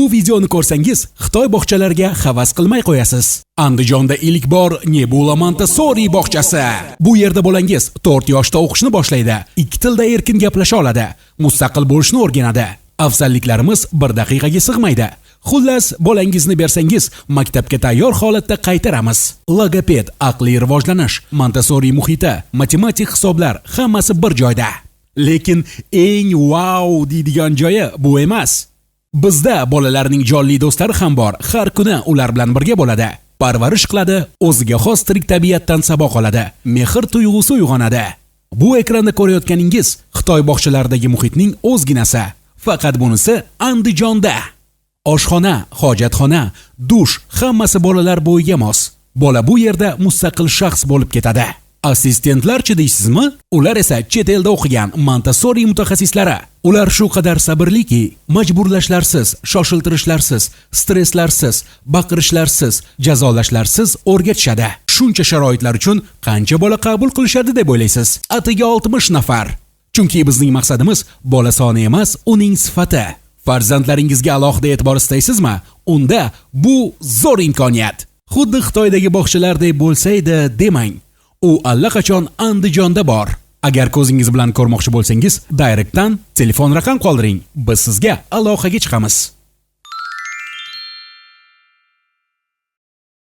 Bu videoni ko'rsangiz, Xitoy bog'chalariga havas qilmay qo'yasiz. Andijonda ilk bor Nebula Montessori bog'chasi. Bu yerda bolangiz 4 yoshda o'qishni boshlaydi, 2 tilda erkin gaplasha oladi, mustaqil bo'lishni o'rganadi. Afzalliklarimiz bir daqiqaga sig'maydi. Xullas, bolangizni bersangiz, maktabga tayyor holatda qaytaramiz. Logoped, aqliy rivojlanish, Montessori muhiti, matematik hisoblar hammasi bir joyda. Lekin eng wow deydigan joyi bu emas. Bizda bolalarning jonli do'stlari ham bor. Har kuni ular bilan birga bo'ladi. Parvarish qiladi, o'ziga xos tirik tabiatdan saboq oladi. Mehr tuyg'usi uyg'onadi. Bu ekranda ko'rayotganingiz Xitoy bog'chalaridagi muhitning o'zginasi. Faqat bunisi Andijonda. Oshxona, hojatxona, dush hammasi bolalar bo'yiga mos. Bola bu yerda mustaqil shaxs bo'lib ketadi. Assistentlarchi deysizmi? Ular esa chet elda o'qigan Montessori mutaxassislari. Ular shu qadar sabrliki, majburlashlarsiz, shoshiltirishlarsiz, stresslarsiz, baqirishlarsiz, jazolashlarsiz o'rgatishadi. Shuncha sharoitlar uchun qancha bola qabul qilishadi deb o'ylaysiz? Atiga 60 nafar. Chunki bizning maqsadimiz bola soni emas, uning sifati. Farzandlaringizga alohida e'tibor istaysizmi? Unda bu zo'r imkoniyat. Xuddi Xitoydagi bog'chalardek bo'lsa edi demang. U allaqachon Andijonda bor. Agar ko'zingiz bilan ko'rmoqchi bo'lsangiz, direktdan telefon raqam qoldiring. Biz sizga aloqaga chiqamiz.